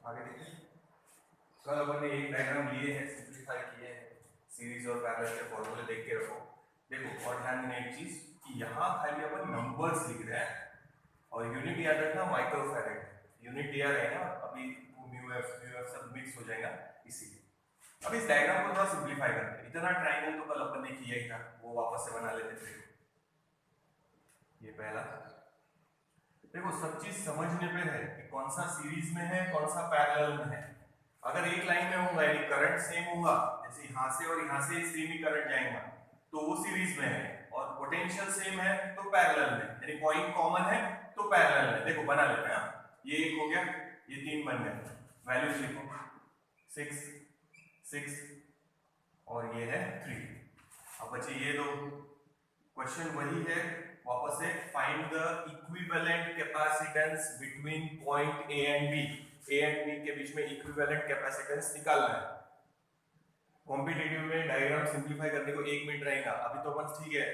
आगे देखिए, कल अपन ने एक डायग्राम लिए हैं, सिंप्लीफाई किए हैं, सीरीज और पैरेलल के फॉर्मूले देख के रखो। देखो और ध्यान देना एक चीज कि यहाँ खाली अपन नंबर्स लिख रहे हैं और यूनिट याद रखना माइक्रोफैरेड। यूनिट दिया रहेगा अभी, म्यू एफ सब मिक्स हो जाएगा इसीलिए। अब इस डायग्राम को थोड़ा सिंप्लीफाई करते हैं। इतना ट्रायंगल तो कल अपन ने किया ही था, वो वापस से बना लेते थे। ये पहला, देखो सब चीज समझने पे है कि कौन सा सीरीज में है कौन सा पैरेलल में है। अगर एक लाइन में होगा यानी करंट सेम होगा, जैसे यहाँ से और यहाँ से सेम ही करंट जाएगा तो वो सीरीज में है, और पोटेंशियल सेम है तो पैरेलल में, यानी पॉइंट कॉमन है तो पैरेलल में। देखो बना लेते हैं, ये एक हो गया, ये तीन बन गया, वैल्यूज लिखो 6 6 और ये है 3। अब बचे ये दो, क्वेश्चन वही है वापस से, find the equivalent capacitance between point A and B. A and B के बीच में इक्विवेलेंट कैपेसिटेंस निकालना है। कॉम्पिटिटिव में डायग्राम सिंप्लीफाई करने को 1 मिनट रहेगा। अभी तो बस ठीक है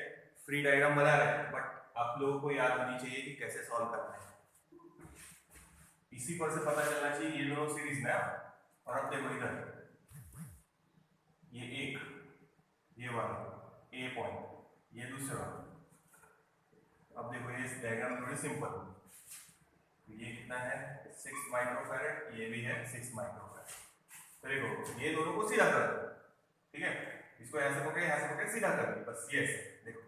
फ्री डायग्राम बना रहे हैं, बट आप लोगों को याद होनी चाहिए कि कैसे सॉल्व करना है। इसी पर से पता चलना चाहिए ये दोनों सीरीज में। और अब देखो इधर ये एक, ये वाला ए पॉइंट, ये दूसरा। अब देखो ये डायग्राम थोड़ी सिंपल, ये कितना है 6 माइक्रोफैरेड, ये भी है 6 माइक्रोफैरेड। तो देखो ये दोनों को सीधा कर दो, ठीक है, इसको ऐसे पकड़े यहाँ से पकड़े सीधा कर दो, बस ये ऐसे देखो,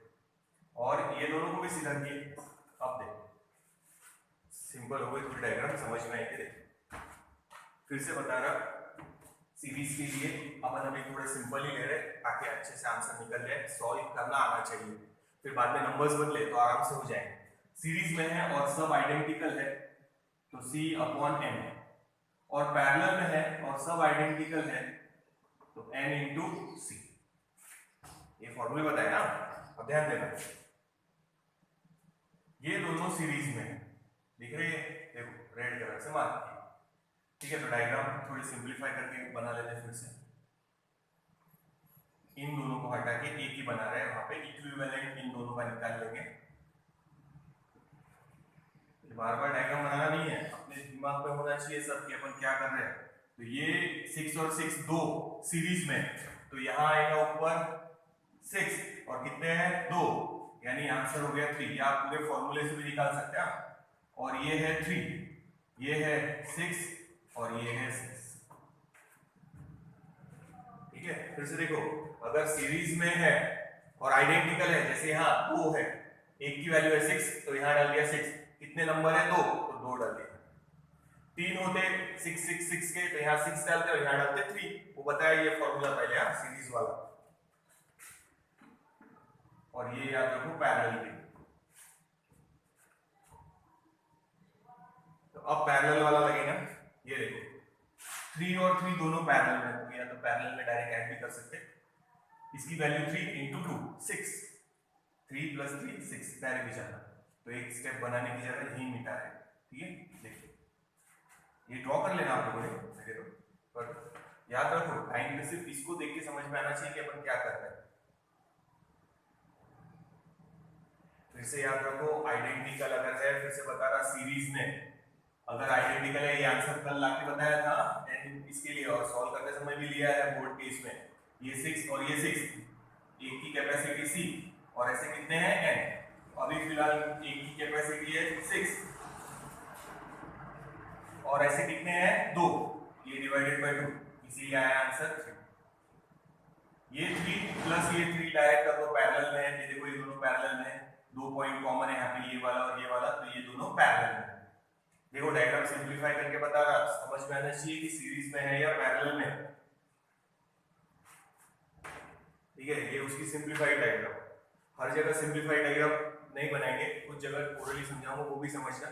और ये दोनों को भी सीधा किए। अब देखो सिंपल हो गई थोड़ी डायग्राम, समझ में आएगी। देखो फिर से बता रहा, सीरीज के लिए अपन अभी थोड़ा सिंपल ही ले रहे ताकि अच्छे से आंसर निकल जाए, सॉल्व करना आना चाहिए, फिर बाद में नंबर्स बदले तो आराम से हो जाएंगे। सीरीज में है और सब आइडेंटिकल है तो C अपॉन N, और पैरेलल में है और सब आइडेंटिकल है तो N इंटू C। ये फॉर्मूले बताए ना, अब ध्यान देना। ये दोनों सीरीज में है, दिख रही है, देखो रेड कलर से मार्क किया, ठीक है। तो डायग्राम थोड़ी सिंप्लीफाई करके बना लेते हैं फिर से। इन दोनों को हटा के एक ही बना रहे हैं, वहां पे इक्विवेलेंट इन दोनों का निकाल लेंगे। बार बार डायग्राम बनाना नहीं है, अपने दिमाग पे होना चाहिए सब कि अपन क्या कर रहे हैं। तो ये 6 और 6 दो सीरीज में, तो यहाँ आएगा ऊपर 6 और कितने हैं 2, यानी आंसर हो गया 3। या आप पूरे फॉर्मूले से भी निकाल सकते हैं। और ये है 3, ये है 6 और ये है 6, ठीक है। फिर से देखो, अगर सीरीज में है और आइडेंटिकल है, जैसे यहाँ 2 है, एक की वैल्यू है 6 तो यहाँ डाल दिया 6, कितने नंबर है 2 तो 2 डाल दिया। 3 होते 6 6 6 के तो यहाँ 6 डालते और यहाँ डालते 3, वो बताया ये फॉर्मूला पहले सीरीज वाला। और ये याद रखो पैरेलल भी। तो अब पैरेलल वाला लगेगा, ये देखो 3 और 3 दोनों पैरेलल में, तो या तो पैरेलल में डायरेक्ट ऐड भी कर सकते। इसकी वैल्यू 3 इंटू 2 6, 3 प्लस 3 6 डायरेक्ट भी जाना, तो एक स्टेप बनाने की जगह यही मिटा है, ठीक है। देखिए ये ड्रॉ कर लेना आप लोगों ने, पर याद रखो टाइम में सिर्फ इसको देख के समझ में आना चाहिए कि अपन क्या कर रहे हैं। फिर से याद रखो आइडेंटिकल अगर है, फिर से बता रहा सीरीज में अगर आइडेंटिकल है, ये आंसर कल लाके बताया था एंड इसके लिए, और सॉल्व करते समय भी लिया है बोर्ड केस में। ये 6 और ये 6, एक की कैपेसिटी C और ऐसे कितने हैं N। अभी फिलहाल एक की कैपेसिटी है 6 और ऐसे कितने हैं 2, ये डिवाइडेड बाय 2, इसीलिए आया आंसर 3। ये 3 प्लस ये 3 डायरेक्ट कर दो, पैरेलल में है, ये देखो ये दोनों पैरेलल में है, 2 पॉइंट कॉमन है यहाँ पे, ये वाला और ये वाला, तो ये दोनों पैरेलल में है। देखो डायग्राम सिंप्लीफाई करके बता रहा, समझ में आना चाहिए कि सीरीज में है या पैरेलल में, ठीक है। ये उसकी सिंप्लीफाइड डायग्राम, हर जगह सिंप्लीफाइड डायग्राम नहीं बनाएंगे, कुछ जगह ओरली समझाऊंगा वो भी समझना।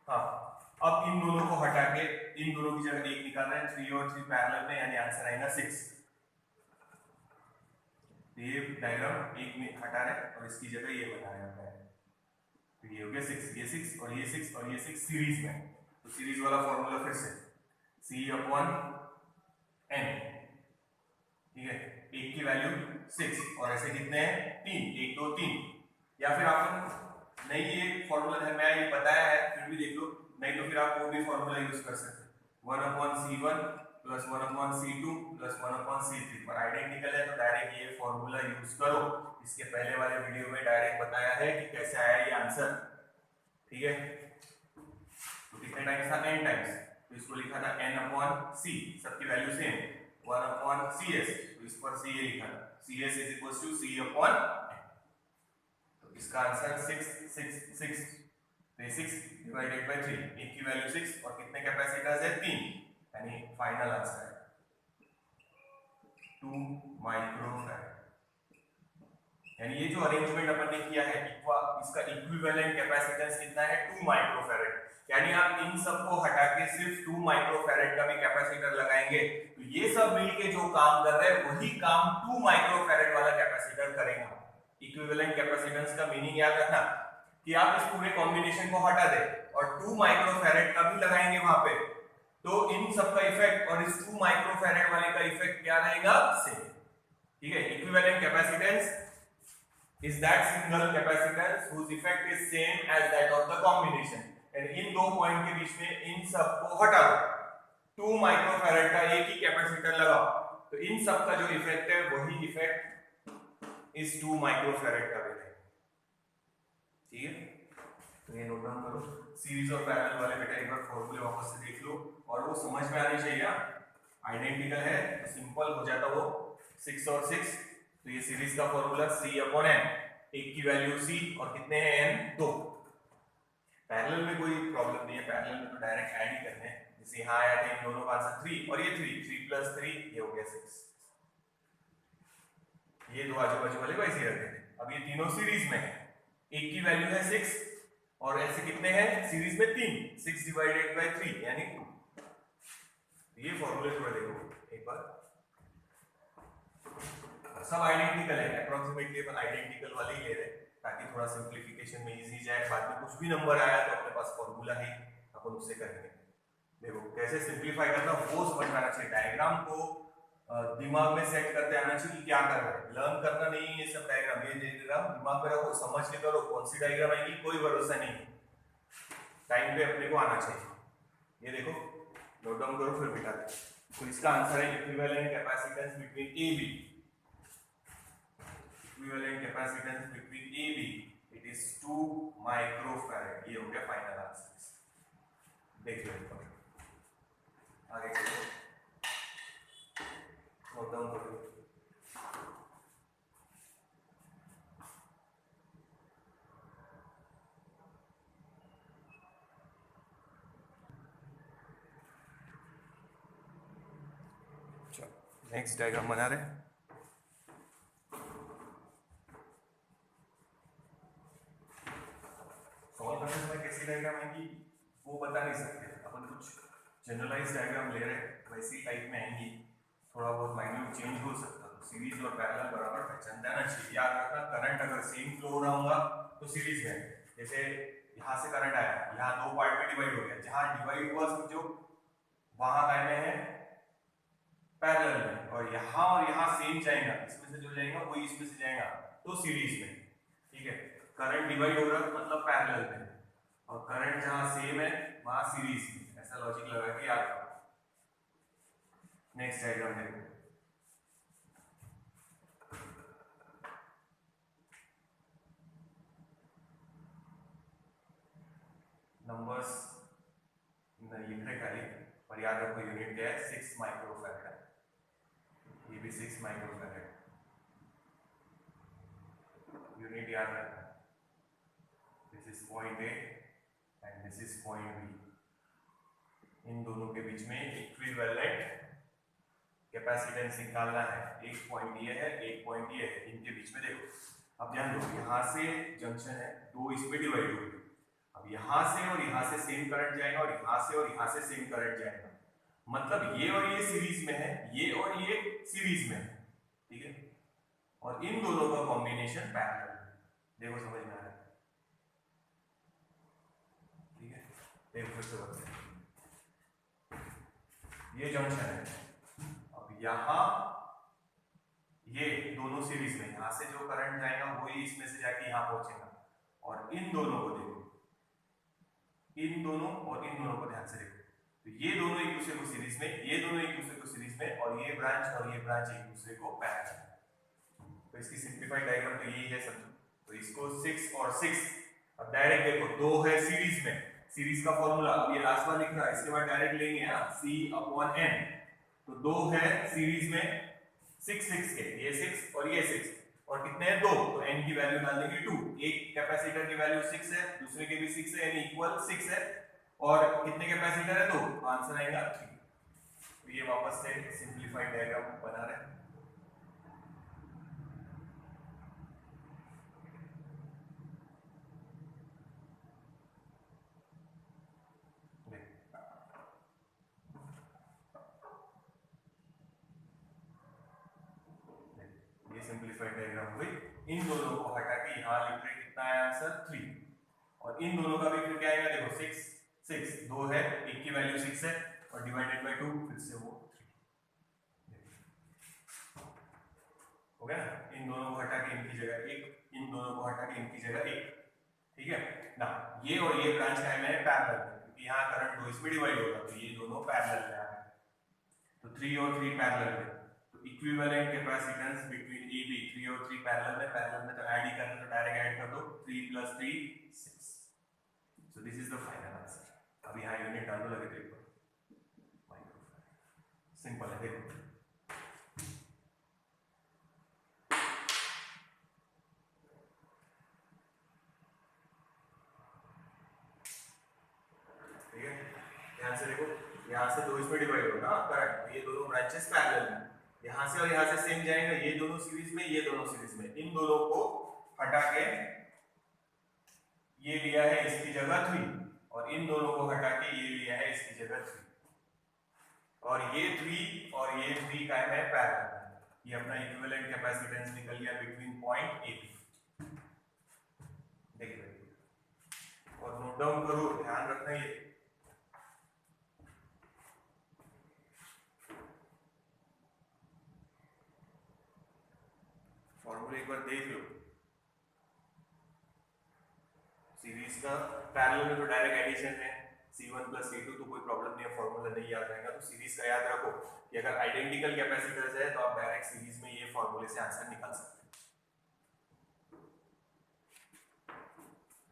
हाँ, अब इन दोनों को हटा के इन दोनों की जगह एक निकालना है, 3 और 3 पैरेलल में, यानी आंसर आएगा 6। ये डायग्राम एक में हटा रहे और इसकी जगह ये बना रहे हैं, तो ये हो गया 6, ये 6 और ये 6 और ये 6 सीरीज में, तो सीरीज वाला फॉर्मूला फिर से C अपॉन N, ठीक है। एक की वैल्यू 6 और ऐसे कितने हैं 3, 1 2 3, या फिर आप नहीं ये फॉर्मूला है मैं ये बताया है फिर भी देख लो, नहीं तो फिर आप वो भी फॉर्मूला यूज कर सकते, 1/C1 plus 1/C2 plus 1/C3 पर आइडेंटिकल है तो डायरेक्ट ये फॉर्मूला यूज करो। इसके पहले वाले वीडियो में डायरेक्ट बताया है कि कैसे आया ये आंसर, ठीक है। तो कितने टाइम्स था, n टाइम्स, तो इसको लिखा था n/c, सबकी वैल्यू सेम 1/cs, तो इस पर c ये लिखा था, cs is equal to c/n। तो इसका आंसर 6 6 6, तो 6 डिवाइडेड बाय 3, एक की वैल्यू 6 और कितने कैपेसिटर्स है 3, यानी फाइनल आंसर है 2 माइक्रोफैराड। यानी ये जो अरेंजमेंट अपन ने किया है इसका इक्विवेलेंट कैपेसिटेंस कितना है 2 माइक्रोफैराड। यानी आप इन सब को हटा के सिर्फ 2 माइक्रोफैराड का भी कैपेसिटर लगाएंगे तो ये सब मिलके जो काम कर रहे हैं वही काम 2 माइक्रोफैराड वाला कैपेसिटर करेगा। इक्विवेलेंट कैपेसिटेंस का मीनिंग याद रखना कि आप इस पूरे कॉम्बिनेशन को हटा दे और 2 माइक्रोफैराड का भी लगाएंगे वहां पे, तो इन सब का इफेक्ट और इस 2 माइक्रोफैराड वाले का इफेक्ट क्या रहेगा, सेम, ठीक है। Equivalent capacitance is that single capacitance whose effect is same as that of the combination, and इन दो पॉइंट के बीच में इन सब को हटा दो, 2 माइक्रोफैराड का एक ही कैपेसिटर लगाओ तो इन सब का जो इफेक्ट है वही इफेक्ट इस 2 माइक्रोफैराड का भी है, ठीक है। तो ये नोट डाउन करो। सीरीज और पैरेलल वाले बेटा एक बार फॉर्मूले वापस से देख लो और वो समझ में आनी चाहिए। आइडेंटिकल है तो सिंपल हो जाता वो 6 और 6, तो ये सीरीज का फॉर्मूला c/n, एक की वैल्यू c और कितने हैं n, 2। पैरेलल में कोई प्रॉब्लम नहीं है, पैरेलल में तो डायरेक्ट ऐड ही करने हैं, जैसे यहाँ आया था इन दोनों का आंसर 3 और ये 3 प्लस 3 ये हो गया 6, ये दो आजू बाजू वाले वैसे ही रखते थे। अब ये तीनों सीरीज में है, एक की वैल्यू है 6 और ऐसे कितने हैं सीरीज में 3, 6 डिवाइडेड बाय 3 यानी 2। ये फॉर्मूले थोड़ा देखो एक बार, सब आइडेंटिकल है, अप्रोक्सीमेटली अपन आइडेंटिकल वाले ही ले रहे हैं ताकि थोड़ा सिंपलीफिकेशन में इजी जाए। बाद में कुछ भी नंबर आया तो अपने पास फॉर्मूला है, अपन उससे करेंगे। देखो कैसे सिंपलीफाई करना वो समझ में आना चाहिए, डायग्राम को दिमाग में सेट करते आना चाहिए कि क्या कर रहे हैं, लर्न करना नहीं है ये सब डायग्राम। ये डायग्राम दिमाग में रखो, समझ के करो, कौन सी डायग्राम आएगी कोई भरोसा नहीं, टाइम पे अपने को आना चाहिए। ये देखो नोट डाउन करो फिर बिठा दे। तो इसका आंसर है equivalent capacitance between A B, equivalent capacitance between AB, it is 2 microfarad। ये हो गया फाइनल आंसर, देख लो आगे नोट डाउन करो। चलो नेक्स्ट डायग्राम बना रहे हैं। कैसी डायग्राम आएंगी वो बता नहीं सकते अपन, कुछ जनरलाइज डायग्राम ले रहे हैं वैसी टाइप में आएंगी, थोड़ा बहुत माइन्यूट चेंज हो सकता है। सीरीज और पैरेलल बराबर पहचान जाना चाहिए। याद रखना करंट अगर सेम फ्लो हो रहा होगा तो सीरीज में, जैसे यहाँ से करंट आया, यहाँ दो पार्ट में डिवाइड हो गया, जहाँ डिवाइड हुआ समझो वहां काय में है पैरेलल में, और यहाँ सेम जाएगा, इसमें से जो जाएगा वही इसमें से जाएगा तो सीरीज में, ठीक है। करंट डिवाइड हो रहा है मतलब पैरेलल में, और करंट जहां सेम है वहां सीरीज में, ऐसा लॉजिक लगा के याद रखो। नेक्स्ट डायग्राम देखो, नंबर्स लिख रहे खाली और याद रखो यूनिट क्या है 6 माइक्रोफैराड, ये भी 6 माइक्रोफैराड यूनिट याद रखना। This is point A and this is point B, इन दोनों के बीच में इक्विवेलेंट कैपेसिटेंस निकालना है। एक पॉइंट ये है, एक पॉइंट ये है, इनके बीच में देखो। अब ध्यान दो, यहाँ से जंक्शन है, दो इसमें डिवाइड हो गए, अब यहाँ से और यहाँ से सेम करंट जाएगा और यहाँ से और यहाँ से सेम करंट जाएगा, मतलब ये और ये सीरीज में है, ये और ये सीरीज में है, ठीक है। और इन दोनों का कॉम्बिनेशन पैरेलल है, देखो समझ में आ रहा है, ठीक है। देखो फिर से बताते हैं, ये जंक्शन है, अब यहाँ ये दोनों सीरीज में, यहाँ से जो करंट जाएगा वही इसमें से जाके यहाँ पहुंचेगा, और इन दोनों को देखो, इन दोनों और इन दोनों को ध्यान से देखो, तो ये दोनों एक दूसरे को सीरीज में, ये दोनों एक दूसरे को सीरीज में, और ये ब्रांच एक दूसरे को पैरेलल। तो इसकी सिंपलीफाइड डायग्राम तो यही है समझो। तो इसको 6 और 6, अब डायरेक्ट देखो 2 है सीरीज में, सीरीज का फॉर्मूला अब ये लास्ट बार लिखना है, इसके बाद डायरेक्ट लेंगे ना C/n। तो 2 है सीरीज में 6 के, ये 6 और ये 6, और कितने हैं 2, तो n की वैल्यू डाल देंगे 2। एक कैपेसिटर की वैल्यू 6 है, दूसरे के भी 6 है, यानी इक्वल 6 है, और कितने कैपेसिटर है 2, तो आंसर आएगा 3। तो ये वापस से सिंपलीफाइड डायग्राम बना रहे हैं। सिंपलीफाइड डायग्राम हुई। इन दोनों को हटा के यहाँ लिख रहे कितना है आंसर 3, और इन दोनों का भी फिर क्या आएगा देखो 6 6 2 है, एक की वैल्यू 6 है, और डिवाइडेड बाय 2 फिर से वो 3 हो गया ना। इन दोनों को हटा के इनकी जगह 1, इन दोनों को हटा के इनकी जगह 1, ठीक है ना। ये और ये ब्रांच का है पैरेलल, क्योंकि यहाँ करंट 2 इसमें डिवाइड होगा, तो ये दोनों पैरेलल में आ गए, तो 3 और 3 पैरेलल में। इक्विवेलेंट कैपेसिटेंस बिटवीन AB, 3 और 3 पैरेलल में तो ऐड ही करना, तो डायरेक्ट ऐड कर दो, 3 + 3 6। So this is the final answer. अब यहाँ यूनिट डाल दो, लगे तो एक बार माइक्रोफैराड, सिंपल है देखो। ठीक है, ध्यान से देखो, यहाँ से 2 इसमें डिवाइड होगा करंट, ये दोनों ब्रांचेस पैरेलल में, यहाँ से और यहाँ से सेम जाएगा, ये दोनों सीरीज में, ये दोनों सीरीज में। इन दोनों को हटा के ये लिया है इसकी जगह 3, और इन दोनों को हटा के ये लिया है इसकी जगह 3, और ये 3 और ये 3 का है पैरेलल। ये अपना इक्विवेलेंट कैपेसिटेंस निकल गया बिटवीन पॉइंट AB। देखिए और नोट डाउन करो, ध्यान रखना ये फॉर्मूला एक बार देख लो। सीरीज का पैरेलल में तो डायरेक्ट एडिशन है, C1 + C2, तो कोई प्रॉब्लम नहीं है, फॉर्मूला नहीं याद रहेगा। तो सीरीज का याद रखो कि अगर आइडेंटिकल कैपेसिटर्स है तो आप डायरेक्ट सीरीज में ये फॉर्मूले से आंसर निकाल सकते हैं,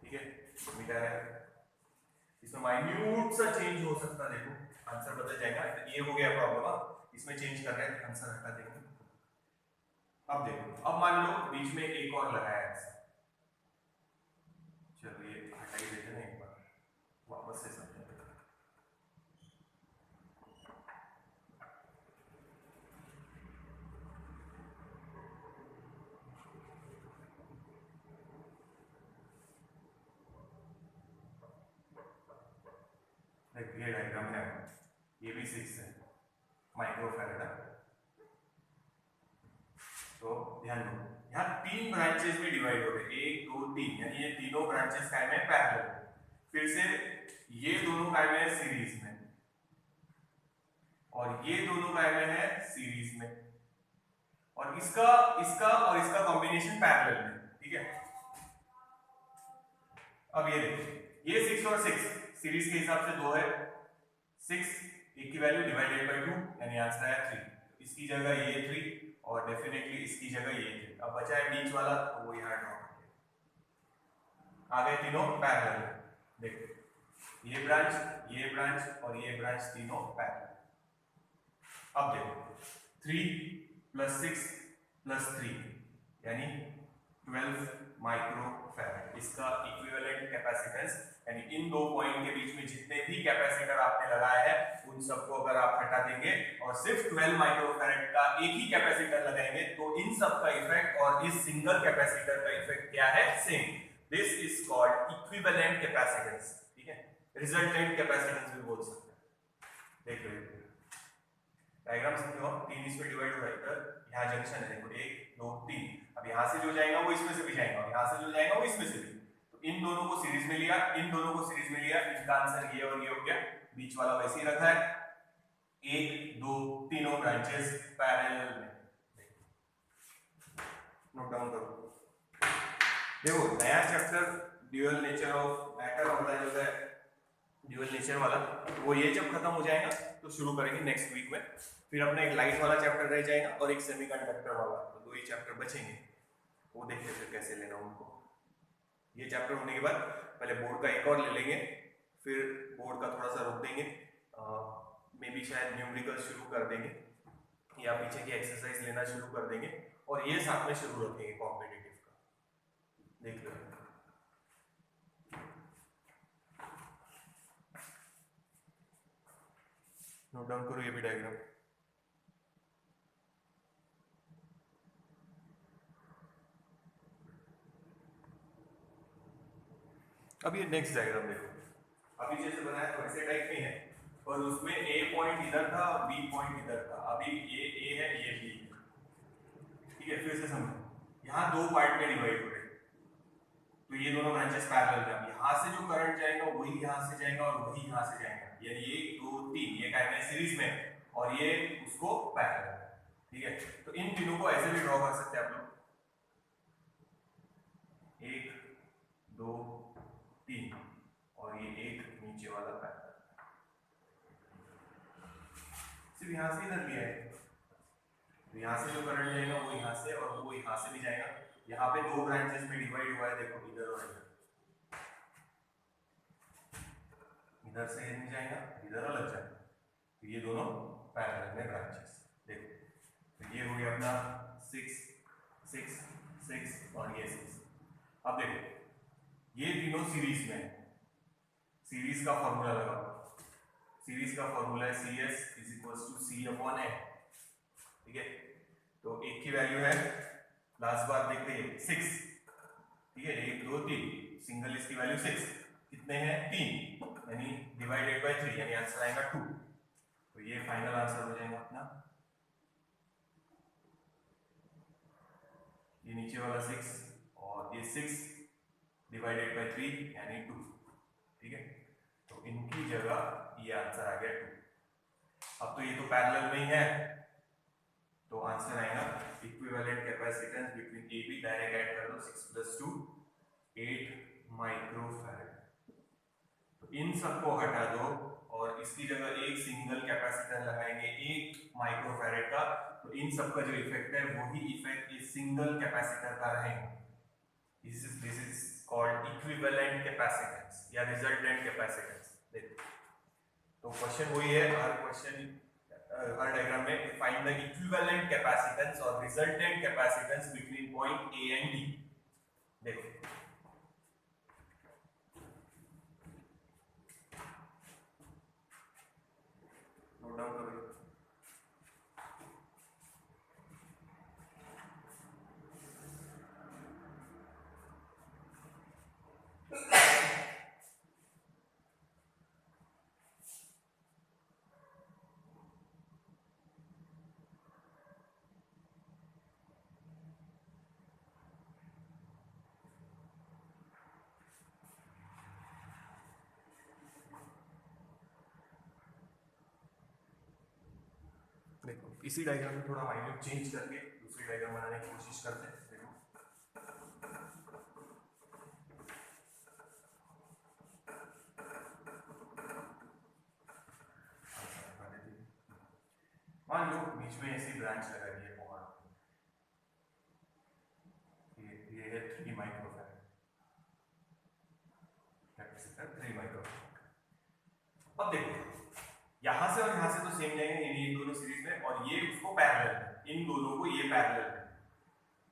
ठीक है। मीटर है, इसमें माइन्यूट सा चेंज हो सकता है, देखो आंसर बदल जाएगा। तो ये हो गया प्रॉब्लम, इसमें चेंज कर रहे हैं, आंसर हटा देंगे। अब देखो, अब मान लो बीच में एक और लगाया है, चलो ये हटा ही देते हैं, एक बार वापस से समझें। ये डायग्राम है, ये भी 6 है माइक्रोफैराड। तो ध्यान दो, यहाँ 3 ब्रांचेस में डिवाइड हो गए, 1 2 3, यानी ये तीनों ब्रांचेस का है पैरेलल। फिर से ये दोनों का है सीरीज में, और ये दोनों का है सीरीज में, और इसका और इसका कॉम्बिनेशन पैरेलल में, ठीक है। अब ये देखिए, ये 6 और 6 सीरीज के हिसाब से 2 है, 6 एक की वैल्यू डिवाइडेड बाय 2, यानी आंसर आया 3। तो इसकी जगह ये 3, और डेफिनेटली इसकी जगह ये 3। अब बचा है बीच वाला, तो वो यहाँ ड्रॉ कर दिया। आ गए तीनों पैरेलल, देखो ये ब्रांच और ये ब्रांच तीनों पैरेलल। अब देखो 3 + 6 + 3 यानी 12 माइक्रोफैराड, इसका इक्विवेलेंट कैपेसिटेंस, यानी इन दो पॉइंट के बीच में जितने भी कैपेसिटर आपने लगाया है उन सबको अगर आप हटा देंगे और सिर्फ 12 माइक्रोफैराड का एक ही कैपेसिटर लगाएंगे, तो इन सब का इफेक्ट और इस सिंगल कैपेसिटर का इफेक्ट क्या है, same. This is called equivalent capacitance, ठीक है, रिजल्टेंट कैपेसिटेंस भी बोल सकते हैं। देख लो डायग्राम समझो, 3 इसमें डिवाइड हो रहा है, इधर यहाँ जंक्शन है, देखो 1 2 3। अब यहाँ से जो जाएगा वो इसमें से भी जाएगा, यहाँ से जो जाएगा वो इसमें से भी। तो इन दोनों को सीरीज में लिया, इन दोनों को सीरीज में लिया, इसका आंसर ये और ये हो गया। बीच वाला वैसे ही रखा है, 1 2 तीनों ब्रांचेस पैरेलल में। नोट डाउन करो, देखो नया chapter dual nature of matter होता है, ड्यूअल नेचर वाला। वो ये जब खत्म हो जाएगा तो शुरू करेंगे नेक्स्ट वीक में। फिर अपना एक लाइट वाला चैप्टर रह जाएगा और एक सेमीकंडक्टर वाला, तो 2 ही चैप्टर बचेंगे। वो देखते फिर कैसे लेना उनको। ये चैप्टर होने के बाद पहले बोर्ड का एक और ले लेंगे, फिर बोर्ड का थोड़ा सा रोक देंगे, मे बी शायद न्यूमेरिकल शुरू कर देंगे या पीछे की एक्सरसाइज लेना शुरू कर देंगे, और ये साथ में शुरू रखेंगे कॉम्पिटिटिव का। देख लो नोट डाउन करो ये भी डायग्राम। अब ये नेक्स्ट डायग्राम देखो, अभी जैसे बनाया वैसे टाइप में है, और उसमें ए पॉइंट इधर था और बी पॉइंट इधर था। अभी ये ए है, ये बी है, ठीक है। फिर से समझो, यहाँ 2 पार्ट में डिवाइड हो रहे हैं, तो ये दोनों ब्रांचेस पैरेलल हैं। यहाँ से जो करंट जाएगा वही यहाँ से जाएगा और वही यहाँ से जाएगा, यानी 1 2 3 ये क्या है सीरीज में, और ये उसको पैरेलल, ठीक है। तो इन तीनों को ऐसे भी ड्रॉ कर सकते हैं आप लोग, 1 2 3, और ये एक नीचे वाला पैरेलल। सिर्फ यहाँ से इधर लिया है, तो यहाँ से जो करंट जाएगा वो यहाँ से और वो यहाँ से भी जाएगा। यहाँ पे 2 ब्रांचेस में डिवाइड हुआ है, देखो इधर और इधर, इधर से ये नहीं जाएगा, इधर अलग जाएगा, तो ये दोनों पैरेलल में ब्रांचेस। देखो तो ये हो गया अपना 6 6 6 और ये 6। अब देखो ये तीनों सीरीज में है, सीरीज का फॉर्मूला लगाओ। सीरीज का फॉर्मूला है CS = C/N, ठीक है। तो एक की वैल्यू है, लास्ट बार देखते हैं 6, ठीक है, 1 2 3, सिंगल इसकी वैल्यू 6, कितने हैं 3, यानी डिवाइडेड बाय 3, यानी आंसर आएगा 2। तो ये फाइनल आंसर हो जाएगा अपना, ये नीचे वाला 6 और ये 6 डिवाइडेड बाय 3 यानी 2, ठीक है। तो इनकी जगह ये आंसर आ गया 2। अब तो ये तो पैरेलल में ही है, तो आंसर आएगा equivalent capacitance between AB, direct add कर दो, 6 + 2 8 माइक्रोफैराड। तो इन सबको हटा दो और इसकी जगह एक सिंगल कैपेसिटर लगाएंगे 1 माइक्रोफैराड का, तो इन सब का जो इफेक्ट है वही इफेक्ट इस सिंगल कैपेसिटर का रहेगा। This is called equivalent capacitance या रिजल्टेंट कैपेसिटेंस। देखो तो क्वेश्चन वही है, हर डायग्राम में फाइंड द इक्विवेलेंट कैपेसिटेंस और resultant capacitance between point A and D। देखो नोट डाउन करो। देखो इसी डायग्राम में थोड़ा माइन्यूट चेंज करके दूसरी डायग्राम बनाने की कोशिश करते हैं। देखो मान लो बीच में ऐसी ब्रांच लगा दी है पॉवर, ये है 3 माइक्रोफैराड कैपेसिटर, 3 माइक्रोफैराड। अब देखो यहां से और यहां से तो सेम जाएंगे, यानी ये दोनों सीरीज में, और ये उसको पैरेलल है, इन दोनों को ये पैरेलल है,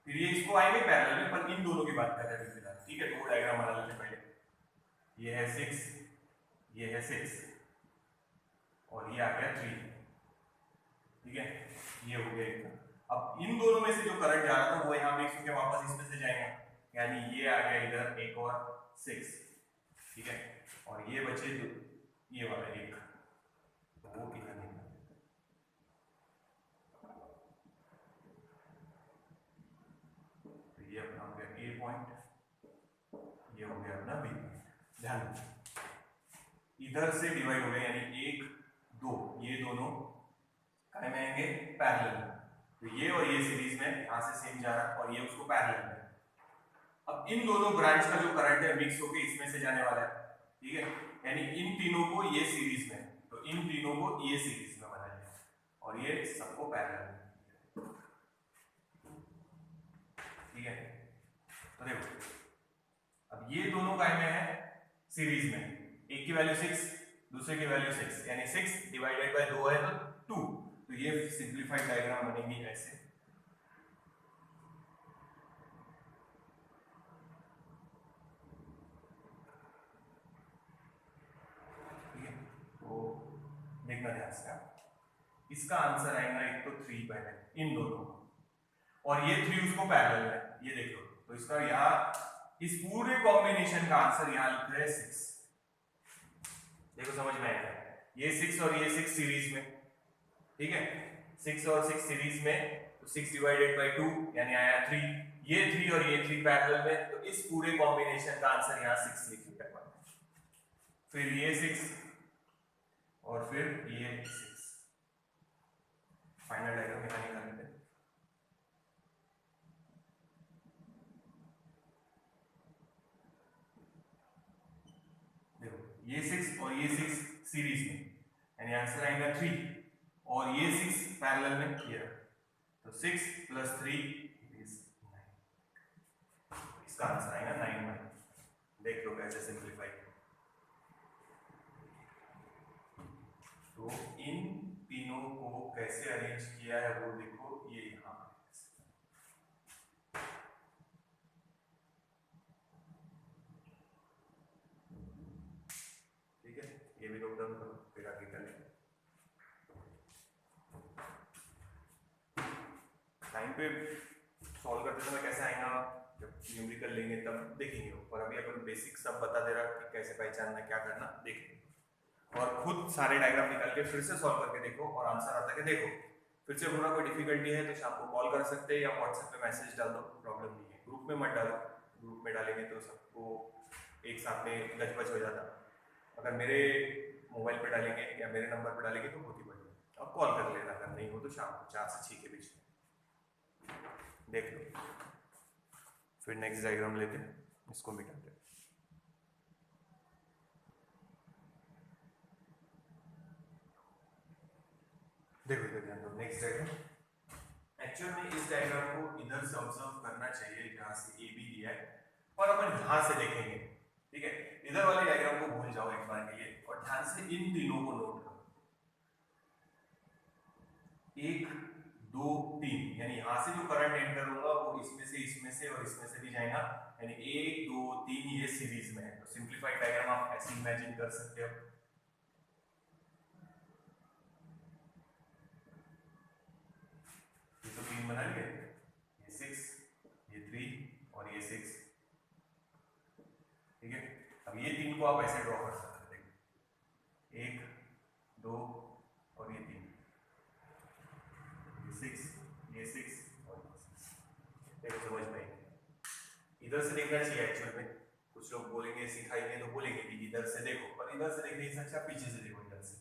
फिर ये इसको आएंगे पैरेलल में, पर इन दोनों की बात कर रहे हैं फिलहाल, ठीक है। तो वो डायग्राम बना लेते पहले, ये है 6, ये है 6 और ये आ गया 3, ठीक है, ये हो गया इतना। अब इन दोनों में से जो करंट जा रहा था वो यहाँ मिक्स होकर वापस इसमें से जाएगा, यानी ये आ गया इधर एक और 6, ठीक है, और ये बचे ये वाला एक, वो इधर नहीं, तो ये अपना हो गया A पॉइंट, ये हो गया अपना B पॉइंट। ध्यान इधर से डिवाइड हो गया, यानी 1 2, ये दोनों काय में आएंगे पैरेलल, तो ये और ये सीरीज में यहां से सेम जा रहा है और ये उसको पैरेलल में। अब इन दोनों ब्रांच का जो करंट है मिक्स होकर इसमें से जाने वाला है, ठीक है, यानी इन तीनों को ये सीरीज में, तो इन तीनों को ये सीरीज में बना लिया और ये सबको पैरेलल में, ठीक है। तो देखो अब ये दोनों काय में है सीरीज में, एक की वैल्यू 6 दूसरे की वैल्यू 6, यानी 6 डिवाइडेड बाय 2 है तो 2, तो ये सिंपलीफाइड डायग्राम बनेगी ऐसे। ठीक है, तो देखना ध्यान से, इसका आंसर आएगा एक तो 3 पहले इन दोनों, और ये 3 उसको पैरेलल है, ये देख लो, तो इसका यहाँ इस पूरे कॉम्बिनेशन का आंसर यहाँ लिख रहे हैं 6। देखो समझ में आएगा, ये 6 और ये 6 सीरीज में, ठीक है, 6 और 6 सीरीज में, तो 6 डिवाइडेड बाय 2 यानी आया 3, ये 3 और ये 3 पैरेलल में, तो इस पूरे कॉम्बिनेशन का आंसर यहाँ 6 लिखेंगे, फिर ये 6 और फिर ये 6, फाइनल डायग्राम यहाँ निकाल लेते हैं। देखो ये 6 और ये 6 सीरीज में, यानी आंसर आएगा 3, और ये 6 पैरेलल में, ये तो 6 + 3 इज 9, इसका आंसर आएगा 9। देख लो कैसे सिंपलीफाई। तो इन तीनों को कैसे अरेंज किया है वो देखो, ये यहाँ, ठीक है, ये भी नोट डाउन करो फिर आगे करें। टाइम पे सॉल्व करते समय कैसे आएगा, जब न्यूमेरिकल लेंगे तब देखेंगे, और अभी अपन बेसिक सब बता दे रहा कि कैसे पहचानना, क्या करना, देखेंगे। और खुद सारे डायग्राम निकाल के फिर से सॉल्व करके देखो, और आंसर आता है कि देखो, फिर से पूरा कोई डिफिकल्टी है तो शाम को कॉल कर सकते हैं या व्हाट्सएप पे मैसेज डाल दो, प्रॉब्लम नहीं है। ग्रुप में मत डालो, ग्रुप में डालेंगे तो सबको एक साथ में गजबज हो जाता। अगर मेरे मोबाइल पे डालेंगे या मेरे नंबर पे डालेंगे तो बहुत ही बढ़िया, और कॉल कर लेना, अगर नहीं हो तो शाम को 4 से 6 के बीच में देख लो। फिर नेक्स्ट डायग्राम लेते हैं, इसको मिटाते हैं। देखो इधर ध्यान दो, नेक्स्ट डायग्राम, एक्चुअल में इस डायग्राम को इधर से ऑब्जर्व करना चाहिए, जहां से ए बी दिया है, और अपन यहां से देखेंगे, ठीक है। इधर वाले डायग्राम को भूल जाओ एक बार के लिए, और ध्यान से इन तीनों को नोट करो, 1 2 3, यानी यहां से जो करंट एंटर होगा वो इसमें से और इसमें से भी जाएगा, यानी 1 2 3 ये सीरीज में है। तो सिंपलीफाइड डायग्राम आप ऐसे इमेजिन कर सकते हो, ये तो 3 बना लिए, ये 6 ये 3 और ये 6, ठीक है। अब ये 3 को आप ऐसे ड्रॉ कर सकते हैं, 1 2 और ये 3, ये 6 ये 6 और ये 6, देखो समझ में आएगी। इधर से देखना चाहिए एक्चुअल में, कुछ लोग बोलेंगे सिखाएंगे तो बोलेंगे कि इधर से देखो, पर इधर से देखने से अच्छा पीछे से देखो, इधर से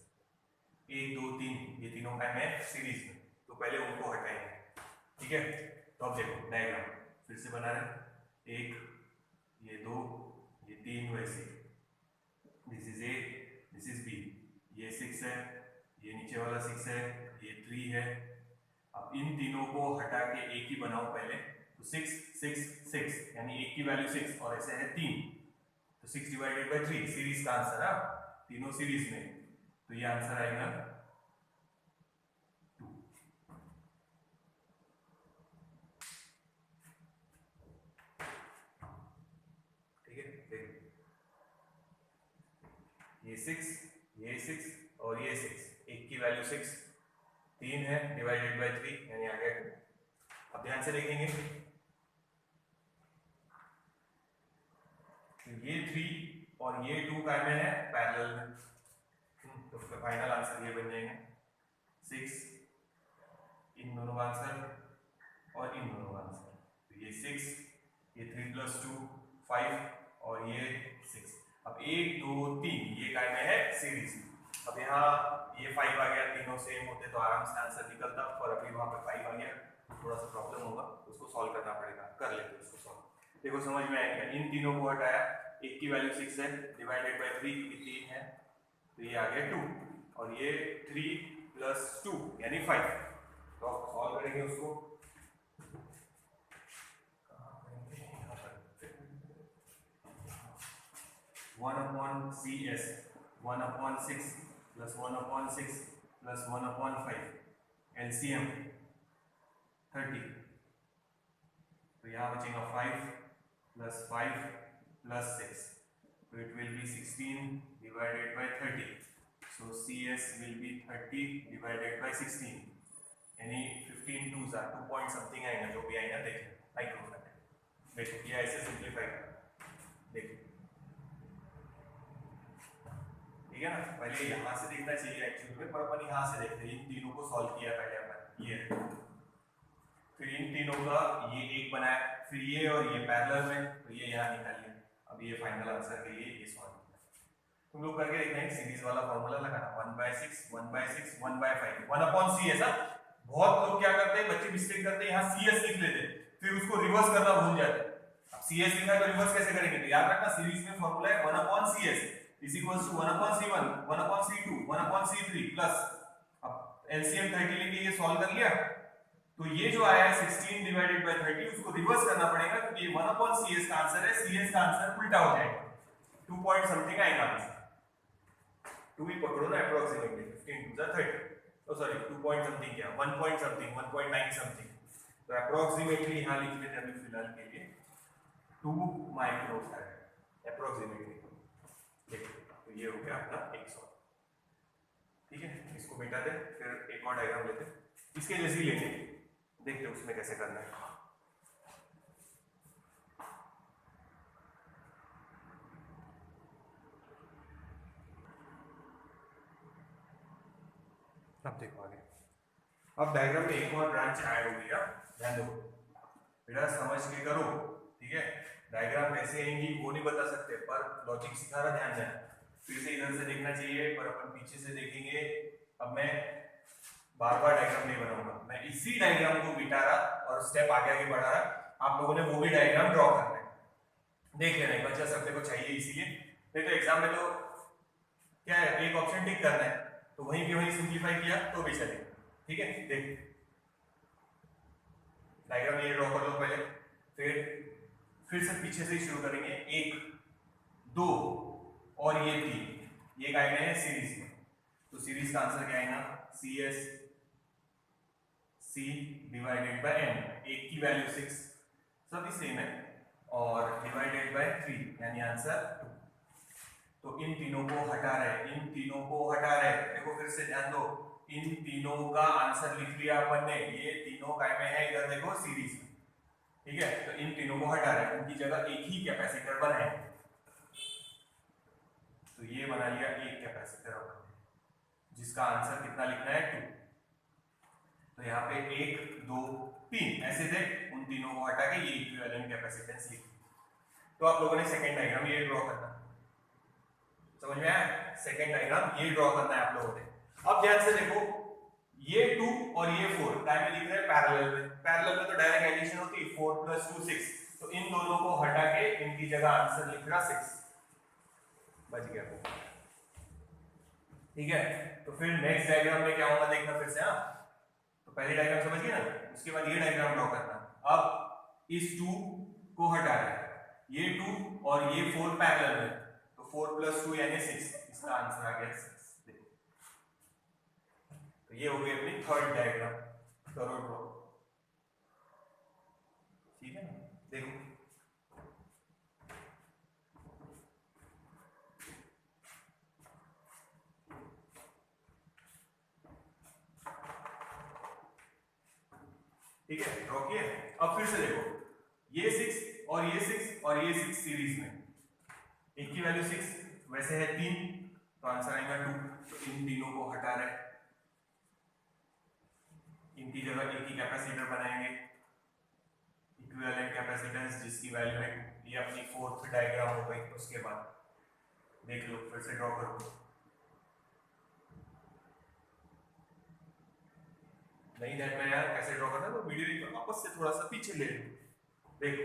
1 2 3 ये तीनों है सीरीज में, तो पहले उनको हटाएंगे, ठीक है। तो अब देखो डायग्राम फिर से बना रहे, 1 ये 2 ये 3 वैसे, this is A this is B, ये 6 है, ये नीचे वाला 6 है, ये 3 है। अब इन तीनों को हटा के एक ही बनाओ पहले, तो 6 6 6 यानी एक की वैल्यू 6 और ऐसे है 3, तो 6 डिवाइडेड बाय 3 सीरीज का आंसर है, तीनों सीरीज में, तो ये आंसर आएगा 2। ठीक है, देखो ये 6 और ये 6, एक की वैल्यू 6, 3 है डिवाइडेड बाय 3 यानी आ गया 2। अब ध्यान से देखेंगे, तो ये 3 और ये 2 का में है पैरेलल में, तो उसका फाइनल आंसर ये बन जाएगा 6, इन दोनों का आंसर और इन दोनों का आंसर, तो ये 6 ये 3 + 2 5 और ये 6। अब 1 2 3 ये काय में है सीरीज, अब यहाँ ये 5 आ गया, तीनों सेम होते तो आराम से आंसर निकलता, पर अभी वहां पे 5 आ गया, थोड़ा सा प्रॉब्लम होगा, उसको सॉल्व करना पड़ेगा, कर लेते उसको सॉल्व। देखो समझ में आएगा, इन तीनों को हटाया एक की वैल्यू 6 है, डिवाइडेड बाय 3 कितनी है, तो ये आ गया 2, और ये 3 प्लस 2 यानी 5। तो आप सॉल्व करेंगे उसको, 1/CS 1/6 प्लस 1/6 प्लस 1/5 LCM 30, तो यहाँ बचेगा 5 प्लस 5 प्लस 6, तो it will be 16 divided by 30, so CS will be 30 divided by 16, यानी 15 2 ज़ा 2 पॉइंट समथिंग आएगा, जो भी आएगा देखिए माइक्रोफैराड। देखो ये ऐसे सिंप्लीफाई करना, देखो ठीक है ना। पहले यहाँ से देखना चाहिए एक्चुअली में, पर अपन यहाँ से देखते हैं। इन तीनों को सॉल्व किया पहले अपन, ये फिर इन तीनों का ये एक बनाया, फिर ये और ये पैरेलल में, तो ये यहाँ निकालिए। अब ये फाइनल आंसर के लिए ये सॉल्व तुम लोग करके देखना है। सीरीज वाला फॉर्मूला लगाना 1/6 1/6 1/5 1/c है। बहुत लोग क्या करते हैं, बच्चे मिस्टेक करते हैं, यहाँ CS लिख लेते हैं, फिर उसको रिवर्स करना भूल जाते हैं। अब CS लिखा है तो रिवर्स कैसे करेंगे, तो याद रखना सीरीज में फॉर्मूला है 1/CS is equals to 1/C1 1/C2 1/C3 plus, अब LCM 30 लेके ये सॉल्व कर लिया, तो ये जो आया 16 डिवाइडेड बाय 30 उसको रिवर्स करना पड़ेगा, क्योंकि ये 1/CS का आंसर है, CS का आंसर उल्टा हो जाएगा, 2 पॉइंट समथिंग आएगा आंसर। 2 ही पकड़ो ना अप्रोक्सीमेटली, 15 2 30, ओ सॉरी 2 पॉइंट समथिंग क्या 1 पॉइंट समथिंग 1.9 समथिंग, तो अप्रोक्सीमेटली यहां लिख लेते हैं अभी फिलहाल के लिए 2 माइक्रोफैराड अप्रोक्सीमेटली। देखो तो ये हो गया अपना 100, ठीक है। इसको मिटा दे, फिर एक और डायग्राम लेते हैं, इसके जैसे ही लेंगे, देखते हैं उसमें कैसे करना है। अब देखो आगे, अब डायग्राम में एक और ब्रांच ऐड हो गया, ध्यान दो बेटा, समझ के करो, ठीक है। डायग्राम कैसे आएंगी वो नहीं बता सकते, पर लॉजिक सिखा रहा, ध्यान देना। फिर से इधर से देखना चाहिए, पर अपन पीछे से देखेंगे। अब मैं बार बार डायग्राम नहीं बनाऊंगा, मैं इसी डायग्राम को बिठा रहा और स्टेप आगे आगे बढ़ा रहा, आप लोगों ने वो भी डायग्राम ड्रॉ करना है, देख लेना है, बच्चा सबके को चाहिए इसीलिए। नहीं तो एग्जाम में तो क्या है, एक ऑप्शन टिक करना है, तो वहीं के वहीं सिंप्लीफाई किया तो भी चलेगा, ठीक है। देख डायग्राम ये ड्रॉ कर लो पहले, फिर से पीछे से ही शुरू करेंगे। 1 2 और ये 3, ये आए हैं सीरीज में, तो सीरीज का आंसर क्या आएगा, CS C divided by n, एक की वैल्यू 6 सभी सेम है, और डिवाइडेड बाय 3 यानी आंसर 2। तो इन तीनों को हटा रहे, इन तीनों को हटा रहे, देखो फिर से ध्यान दो, इन तीनों का आंसर लिख लिया अपन ने, ये तीनों काय में है, इधर देखो सीरीज में, ठीक है। तो इन तीनों को हटा रहे, उनकी जगह एक ही कैपेसिटर बनाए, तो ये बना लिया एक कैपेसिटर अपन ने, जिसका आंसर कितना लिखना है 2। तो यहाँ पे 1 2 3 ऐसे थे, उन तीनों को हटा के ये इक्विवेलेंट कैपेसिटेंस लिख। तो आप लोगों ने सेकंड डायग्राम ये ड्रॉ करना, समझ में आया, सेकंड डायग्राम ये ड्रॉ करना है आप लोगों ने। अब ध्यान से देखो, ये 2 और ये 4 टाइम में लिख रहे हैं पैरेलल में, पैरेलल में तो डायरेक्ट एडिशन होती है, 4 + 2 6, तो इन दोनों को हटा के इनकी जगह आंसर लिख रहा 6, बच गया वो, ठीक है। तो फिर नेक्स्ट डायग्राम में क्या होगा देखना फिर से, हाँ तो पहले डायग्राम समझ गए ना, उसके बाद ये डायग्राम ड्रॉ करना। अब इस 2 को हटा रहे, ये 2 और ये 4 पैरेलल में, तो 4 + 2 यानी 6, इसका आंसर आ गया 6। देखो तो ये हो गई अपनी थर्ड डायग्राम, करो ड्रॉ, ठीक है ना। देखो ठीक है, ड्रॉ किया। अब फिर से देखो, ये 6 और ये 6 और ये 6 सीरीज में, एक की वैल्यू 6 वैसे है 3, तो आंसर आएगा 2। तो इन तीनों को हटा रहे, इनकी जगह एक ही कैपेसिटर बनाएंगे, इक्विवेलेंट कैपेसिटेंस जिसकी वैल्यू है 2। ये अपनी फोर्थ डायग्राम हो गई। उसके बाद देख लो, फिर से ड्रॉ करो, नहीं ध्यान में यार कैसे ड्रॉ करना है तो वीडियो वापस से थोड़ा सा पीछे ले लो। देखो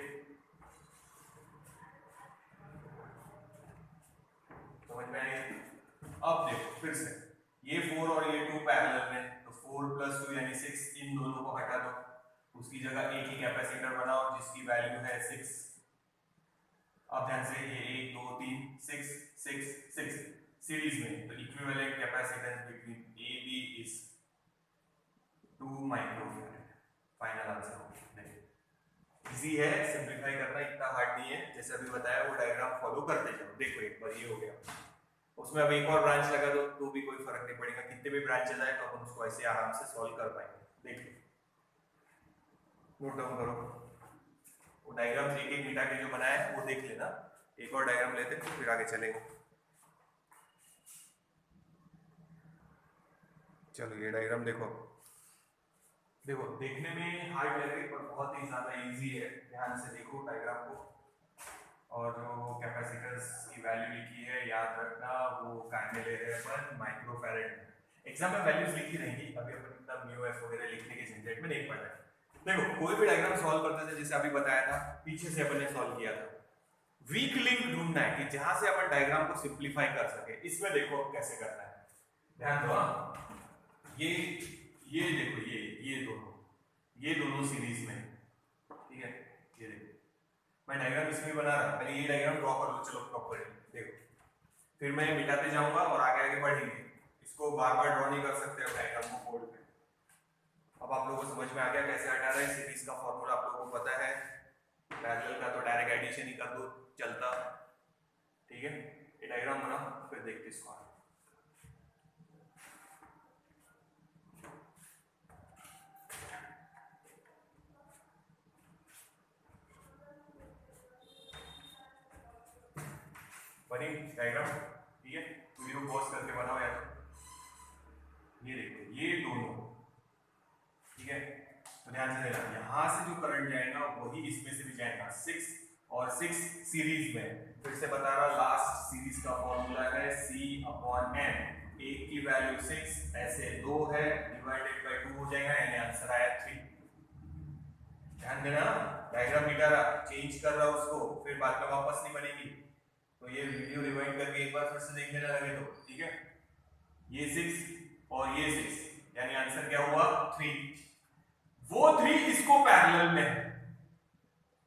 फिर से ये 4 और ये 2 पैरेलल में, तो 4 + 2 यानी 6, इन दोनों को हटा दो, उसकी जगह एक ही कैपेसिटर बनाओ जिसकी वैल्यू है 6। अब ध्यान से ये 1 2 3 6 6 6 सीरीज में, तो equivalent capacitance between A B is 2 microfarad. Final answer हो गया। इजी है, सिंपलीफाई करना इतना हार्ड नहीं है, जैसे अभी बताया वो डायग्राम फॉलो करते जाओ। देखो एक बार ये हो गया, उसमें अब एक और ब्रांच लगा दो तो भी कोई फर्क नहीं पड़ेगा, कितने भी ब्रांचेस आए तो अपन उसको ऐसे आराम से सॉल्व कर पाएंगे। देखिए नोट डाउन करो, वो डायग्राम एक एक मिटा के जो बनाया है वो देख लेना। एक और डायग्राम लेते हैं फिर आगे चलेंगे। चलो ये डायग्राम देखो, देखो देखने में हार्ड लगे पर बहुत ही ज्यादा इजी है। ध्यान से देखो डायग्राम को, और जो कैपेसिटर्स की वैल्यू लिखी है याद रखना, वो कायने ले रहे हैं अपन माइक्रोफैराड। एग्जाम में वैल्यूज लिखी रहेंगी, अभी अपन इतना म्यू एफ वगैरह लिखने के झंझट में नहीं पड़ रहे। देखो कोई भी डायग्राम सॉल्व करते थे, जैसे अभी बताया था पीछे से अपन ने सॉल्व किया था, वीक लिंक ढूंढना है कि जहां से अपन डायग्राम को सिंप्लीफाई कर सके। इसमें देखो कैसे करना है, ध्यान दो। ये देखो ये दोनों सीरीज में, ठीक है। ये देखो मैं डायग्राम इसमें बना रहा, पहले ये डायग्राम ड्रॉ कर लो, चलो प्रॉपर देखो, फिर मैं मिटाते जाऊंगा और आगे आगे बढ़ेंगे। इसको बार बार ड्रॉ नहीं कर सकते हो डायग्राम को बोर्ड पे। अब आप लोगों को समझ में आ गया कैसे हटा रहे हैं। सीरीज का फॉर्मूला आप लोगों को पता है, पैरेलल का तो डायरेक्ट एडिशन ही कर दो चलता, ठीक है। ये डायग्राम बनाओ फिर देखते इसको आगे। बनी डायग्राम, ठीक है। वीडियो पॉज करके बनाओ या तो ये देखो ये दोनों, ठीक है। तो ध्यान से देखना, यहां से जो करंट जाएगा वही इसमें से भी जाएगा। 6 और 6 सीरीज में, फिर से बता रहा, लास्ट सीरीज का फॉर्मूला है C/n। एक की वैल्यू 6, ऐसे 2 है, डिवाइडेड बाय 2 हो जाएगा, यानी आंसर आया 3। ध्यान देना, डायग्राम मिटा रहा, चेंज कर रहा उसको, फिर बाद में वापस नहीं बनेगी। तो ये वीडियो रिवाइंड करके एक बार फिर से देखने लगे तो, ठीक है। ये 6 और ये 6, यानी आंसर क्या हुआ 3। वो 3 इसको पैरेलल में है,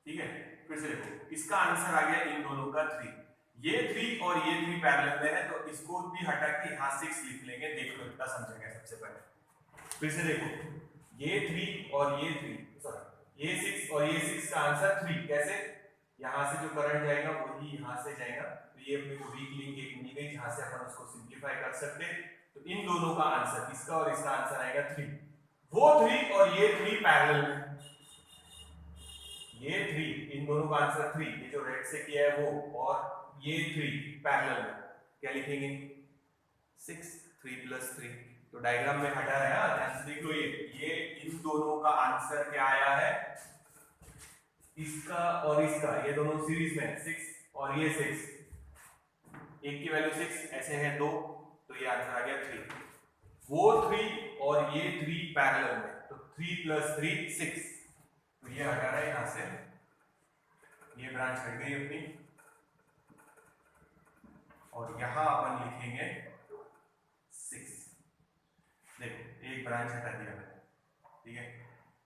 ठीक है। फिर से देखो इसका आंसर आ गया इन दोनों का 3। ये 3 और ये 3 पैरेलल में है, तो इसको भी हटा के यहां 6 लिख लेंगे। देख लो इतना समझेंगे सबसे पहले। फिर से देखो ये 3 और ये 3, सॉरी ये 6 और ये 6 का आंसर 3। कैसे, यहां से जो करंट जाएगा वही यहां से जाएगा, तो ये अपने को वीक लिंक एक मिल गई जहां से अपन उसको सिंपलीफाई कर सकते। तो इन दोनों का आंसर, इसका और इसका आंसर आएगा 3। वो 3 और ये 3 पैरेलल में, ये 3, इन दोनों का आंसर 3, ये जो रेड से किया है वो, और ये 3 पैरेलल में, क्या लिखेंगे 6, 3 + 3। तो डायग्राम में हटा है, ध्यान से देख लो, ये इन दोनों का आंसर क्या आया है, इसका और इसका, ये दोनों सीरीज में 6 और ये 6, एक की वैल्यू 6, ऐसे है 2, तो ये आंसर आ गया 3। वो 3 और ये 3 पैरेलल में, तो 3 + 3 6, तो ये हटा रहा है यहां से, ये ब्रांच हट गई अपनी, और यहां अपन लिखेंगे 6। देखो एक ब्रांच हटा दिया मैंने, ठीक है।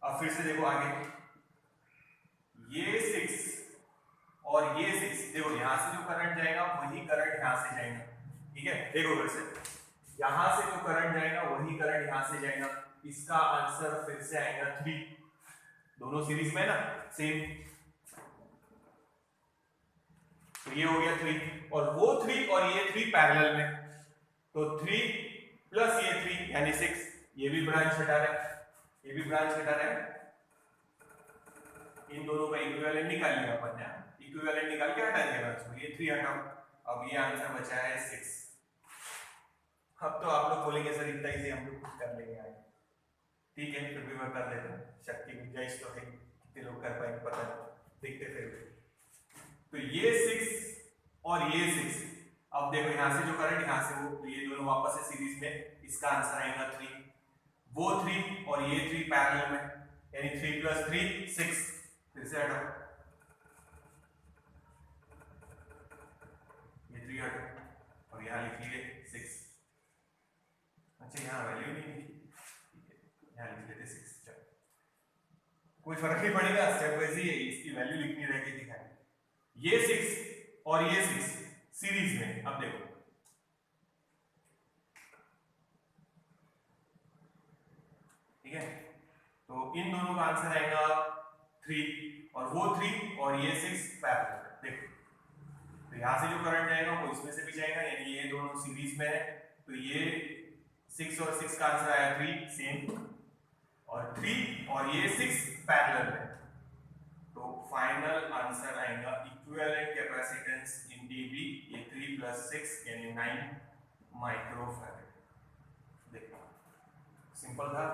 अब फिर से देखो आगे, ये 6 और ये 6, देखो यहां से जो करंट जाएगा वही करंट यहां से जाएगा, ठीक है। देखो फिर से यहां से जो करंट जाएगा वही करंट यहां से जाएगा, इसका आंसर फिर से आएगा 3। दोनों सीरीज में ना, सेम, तो ये हो गया 3, और वो 3 और ये 3 पैरेलल में, तो 3 + ये 3 यानी 6, ये भी ब्रांच हटा रहे हैं, ये भी ब्रांच हटा रहे हैं। इन दोनों का इक्विवेलेंट निकाल लिया अपन ने, इक्विवेलेंट निकाल के हटा दिया ब्रांच को, ये 3 हटाओ, अब ये आंसर बचा है 6। अब तो आप लोग बोलेंगे सर इतना इजी हम लोग कर लेंगे आगे, ठीक है, फिर भी मैं कर देता हूँ, शक्ति गुंजाइश तो है, कितने लोग कर पाएंगे पता नहीं, देखते फिर। तो ये 6 और ये 6, अब देखो यहां से जो करंट यहां से वो, तो ये दोनों वापस से सीरीज में, इसका आंसर आएगा 3। वो 3 और ये 3 पैरेलल में, यानी 3 + 3 6, फिर से हटाओ, ये 3 हटाओ और यहां लिखिए 6। फर्क नहीं पड़ेगा, स्टेप वैसे ही है, इसकी वैल्यू लिखनी रहेगी दिखाई। ये 6 और ये 6 सीरीज में, अब देखो ठीक है, तो इन दोनों का आंसर आएगा 3 और वो 3 और ये 6 पैरेलल। देखो तो यहां से जो करंट जाएगा वो इसमें से भी जाएगा, यानी ये दोनों सीरीज में है, तो ये 6 और 6 का आंसर आया 3 सेम, और 3 और ये 6 पैरेलल है, तो फाइनल आंसर आएगा इक्विवेलेंट कैपेसिटेंस इन dB, ये 3 + 6 यानी 9 माइक्रोफैराड। देखो सिंपल था,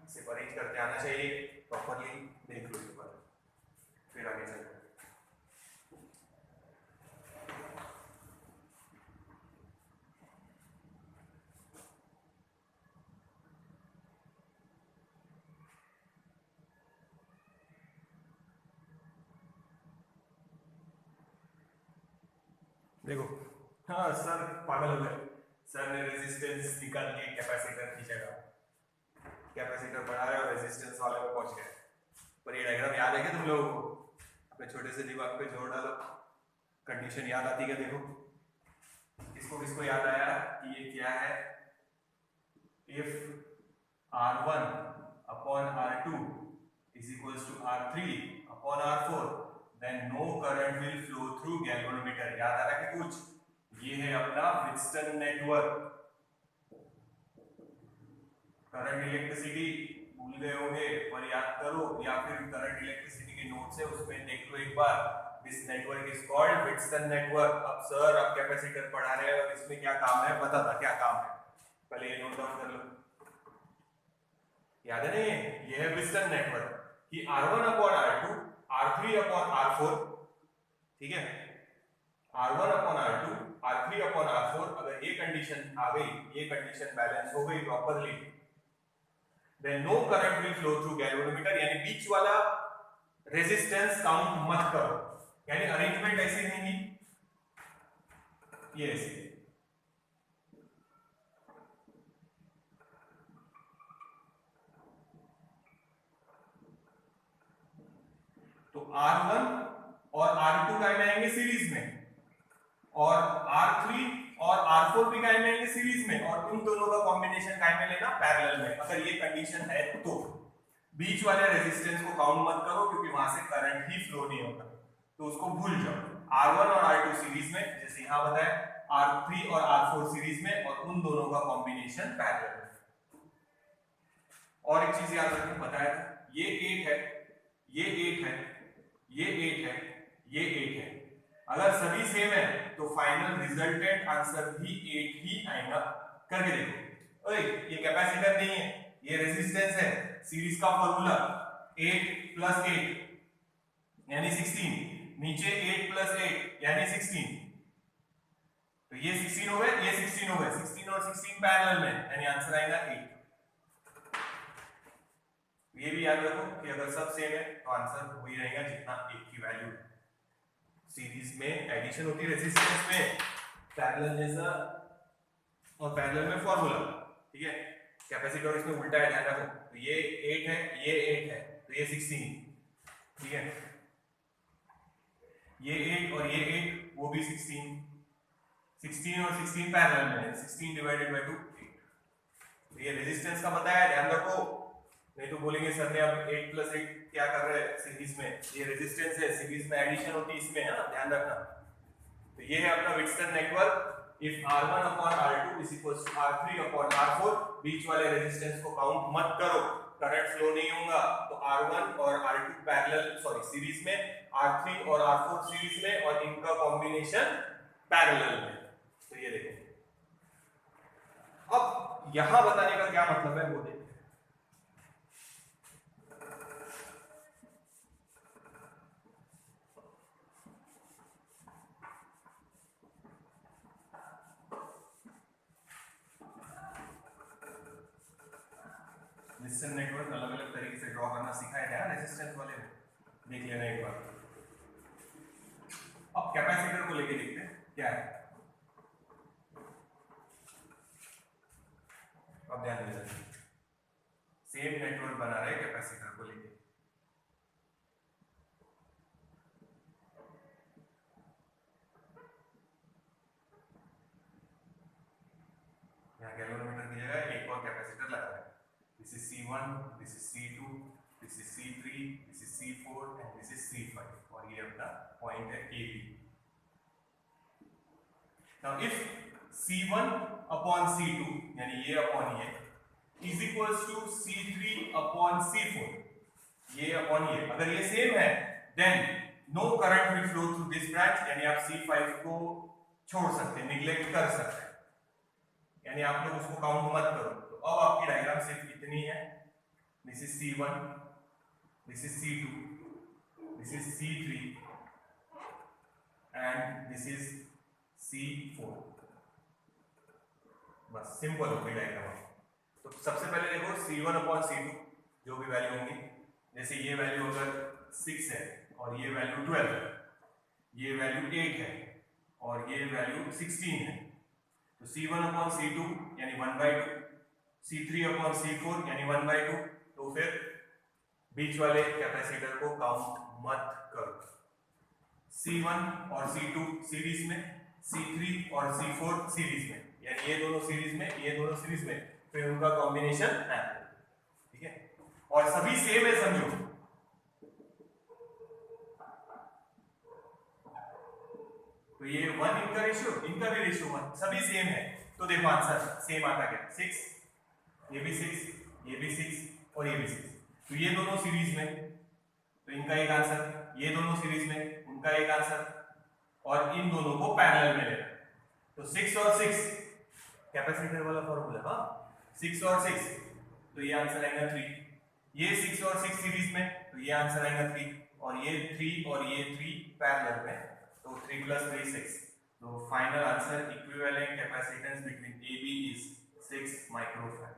इसे अरेंज करते आना चाहिए प्रॉपर्ली, देख लो एक बार फिर आगे चलते। देखो हाँ सर पागल हो गए, सर ने रेजिस्टेंस निकाल के कैपेसिटर की जगह कैपेसिटर बढ़ा रहे और रेजिस्टेंस वाले में पहुंच गए। पर ये डायग्राम याद है क्या तुम लोगों को? अपने छोटे से दिमाग पे जोर डालो, कंडीशन याद आती है? देखो किसको किसको याद आया कि ये क्या है? If R1 upon R2 is equals to R3 upon R4 then no current will flow through galvanometer। याद आ रहा है कि कुछ? ये है अपना विल्सन नेटवर्क। करंट इलेक्ट्रिसिटी भूल गए होंगे पर याद करो, या फिर करंट इलेक्ट्रिसिटी के नोट्स है उसमें देख लो एक बार। This network is called Wilson network. अब सर आप कैपेसिटर पढ़ा रहे हैं और इसमें क्या काम है, बता था क्या काम है, पहले ये नोट डाउन कर लो। याद है नहीं? ये है विल्सन नेटवर्क कि R1 upon R2 R3 upon R4, ठीक है, R1 upon R2 R3 upon R4, अगर ये कंडीशन आ गई, ये कंडीशन बैलेंस हो गई properly, then no current will flow through galvanometer, यानी बीच वाला रेजिस्टेंस काउंट मत करो, यानी अरेंजमेंट ऐसी रहेगी ये ऐसी। तो R1 और R2 काय में आएंगे सीरीज में, और R3 और R4 भी काय में आएंगे सीरीज में, और इन दोनों का कॉम्बिनेशन काय में लेना, पैरेलल में। अगर ये कंडीशन है तो बीच वाले रेजिस्टेंस को काउंट मत करो क्योंकि वहां से करंट ही फ्लो नहीं होगा, तो उसको भूल जाओ। R1 और R2 सीरीज में, जैसे यहां बताया, R3 और R4 सीरीज में, और उन दोनों का कॉम्बिनेशन पैरेलल में। और एक चीज याद रखना, बताया था ये 8 है, ये 8 है, ये 8 है, ये 8 है। अगर सभी सेम है तो फाइनल रिजल्टेंट आंसर भी 8 ही आएगा। करके देखो। ओए ये कैपेसिटर नहीं है, ये रेजिस्टेंस है। सीरीज का फॉर्मूला 8 + 8 यानी 16, नीचे 8 + 8 यानी 16, तो ये 16 हो गए, ये 16 हो गए, 16 और 16 पैरेलल में, यानी आंसर आएगा 8। ये भी याद रखो कि अगर सब सेम है तो आंसर वही रहेगा जितना 1 की वैल्यू है। सीरीज में एडिशन होती है रेजिस्टेंस में, पैरेलल जैसा, और पैरेलल में फॉर्मूला, ठीक है। कैपेसिटर इसमें उल्टा है, ध्यान रखो। तो ये 8 है, ये 8 है, तो ये 16, ठीक है। ये 8 और ये 8, वो भी 16, 16 और 16 पैरेलल में है, 16 / 2 8। तो ये रेजिस्टेंस का पता है, ध्यान रखो, नहीं तो बोलेंगे सर ने अब 8 + 8 क्या कर रहे हैं सीरीज में, ये रेजिस्टेंस है, सीरीज में एडिशन होती है इसमें, है ना, ध्यान रखना। तो ये है अपना Wilson network. If R1 upon R2 is equals to R3 upon R4, बीच वाले रेजिस्टेंस को काउंट मत करो, करंट फ्लो नहीं होगा। तो R1 और R2 पैरेलल सीरीज में, R3 और R4 सीरीज में, और इनका कॉम्बिनेशन पैरेलल में। तो ये देखो, अब यहां बताने का क्या मतलब है वो देखो। विल्सन नेटवर्क अलग अलग तरीके से ड्रॉ करना सिखाया गया रेजिस्टेंस वाले में, देख लेना एक बार। अब कैपेसिटर को लेके देखते हैं क्या है। अब ध्यान देना, सेम नेटवर्क बना रहे हैं कैपेसिटर को लेके। पॉइंट है A B. Now if C1 upon C2 यानी ये अपॉन ये is equals to C3 upon C4, ये अपॉन ये अगर ये सेम है then no current will flow through this branch, यानी आप C5 को छोड़ सकते हैं, निग्लेक्ट कर सकते हैं, यानी आप लोग उसको काउंट मत करो। तो अब आपकी डायग्राम सिर्फ इतनी है, this is C1, this is C2, this is C3 and this is C4, बस सिंपल हो गई डायग्राम। तो सबसे पहले देखो C1 अपॉन C2 जो भी वैल्यू होंगी, जैसे ये वैल्यू अगर 6 है और ये वैल्यू 12 है, ये वैल्यू 8 है और ये वैल्यू 16 है, तो C1 अपॉन C2 यानी 1/2, C3 अपॉन C4 यानी 1/2, तो फिर बीच वाले कैपेसिटर को काउंट मत करो। C1 और C2 सीरीज में, C3 और C4 सीरीज में, यानी ये दोनों सीरीज में, ये दोनों सीरीज में, फिर उनका कॉम्बिनेशन है, ठीक है, और सभी सेम है समझो। तो ये 1 इनका रेशियो, इनका भी रेशियो 1, सभी सेम है, तो देखो आंसर सेम आता क्या, 6, ये भी 6, ये भी 6 और ये भी 6, तो ये दोनों सीरीज में, तो इनका एक आंसर, ये दोनों सीरीज में, उनका एक आंसर, और इन दोनों को पैरेलल में लेना। तो 6 और 6 कैपेसिटर वाला फॉर्मूला, हाँ 6 और 6, तो ये आंसर आएगा 3, ये 6 और 6 सीरीज में, तो ये आंसर आएगा 3, और ये 3 और ये 3 पैरेलल में, तो 3 + 3 6, तो final answer equivalent capacitance between AB is 6 microfarad.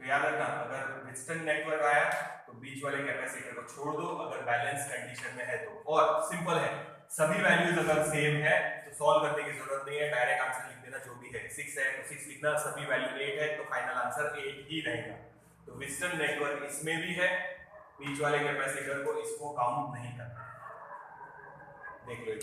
तो याद रखना, अगर विस्टन नेटवर्क आया तो बीच वाले कैपेसिटर को छोड़ दो अगर बैलेंस कंडीशन में है तो, और सिंपल है, सभी वैल्यूज अगर सेम है तो सॉल्व करने की जरूरत नहीं है, डायरेक्ट आंसर लिख देना, जो भी है 6 है तो 6 लिखना, सभी वैल्यू 8 है तो फाइनल आंसर 8 ही रहेगा। तो विस्टन नेटवर्क इसमें भी है, बीच वाले कैपेसिटर को इसको काउंट नहीं करना, देख लो।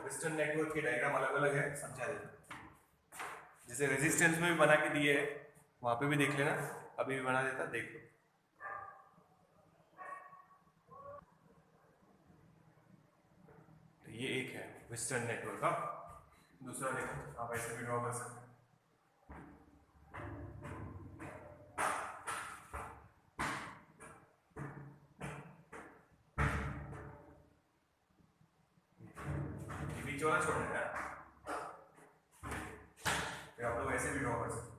वेस्टर्न नेटवर्क के डायग्राम अलग अलग है, समझा देता, जैसे रेजिस्टेंस में भी बना के दिए है, वहां पे भी देख लेना, अभी भी बना देता, देख लो। तो ये एक है वेस्टर्न नेटवर्क का, दूसरा देखो आप ऐसे भी ड्रॉ कर सकते हैं। छोड़ना है, फिर आप लोग ऐसे भी ड्रॉ कर सकते हो।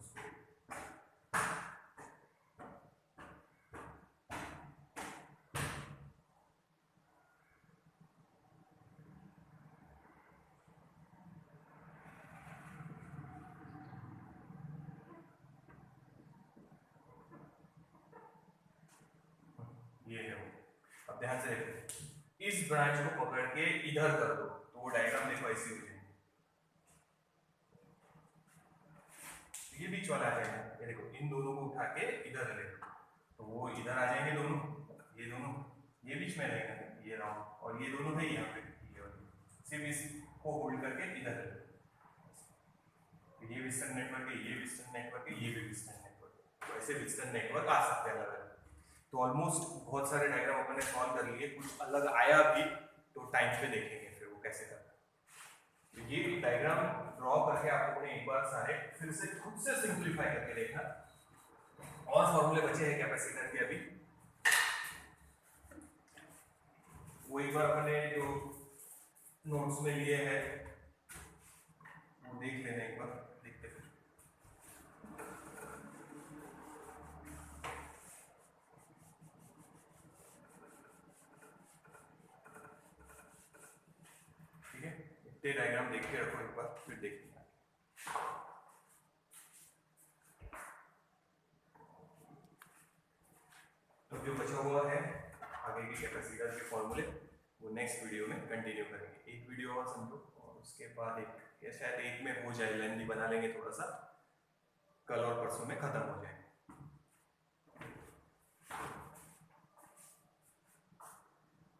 ये है, अब ध्यान से देखो, इस ब्रांच को पकड़ के इधर कर दो तो वो डायग्राम देखो ऐसी हो जाएगी, ये बीच वाला आ जाएगा, ये देखो इन दोनों को उठा के इधर ले तो वो इधर आ जाएंगे दोनों, ये दोनों ये बीच में रहेगा, ये राउंड, और ये दोनों है यहाँ पे, ये सिर्फ इसको होल्ड करके इधर ले, ये विस्टर्न नेटवर्क है, ये विस्टर्न नेटवर्क है, ये भी विस्टर्न नेटवर्क है, तो ऐसे विस्टर्न नेटवर्क आ सकते हैं अलग अलग। तो ऑलमोस्ट बहुत सारे डायग्राम अपन ने सॉल्व कर लिए, कुछ अलग आया भी तो टाइम पे देखेंगे फिर वो कैसे करना है। तो ये डायग्राम ड्रॉ करके आप लोगों ने एक बार सारे फिर से खुद से सिंपलीफाई करके देखना, और फॉर्मूले बचे हैं कैपेसिटर के अभी, वो एक बार अपने जो नोट्स में लिए हैं वो देख लेना एक बार, देखते फिर। ठीक है, इतने डायग्राम देख के रखो एक बार, फिर देखते हैं। तो जो बचा हुआ है आगे की कैपेसिटर के फॉर्मूले वो नेक्स्ट वीडियो में कंटिन्यू करेंगे, एक वीडियो और समझो, और उसके बाद एक या शायद एक में हो जाए, लेंथी बना लेंगे थोड़ा सा, कल और परसों में खत्म हो जाए।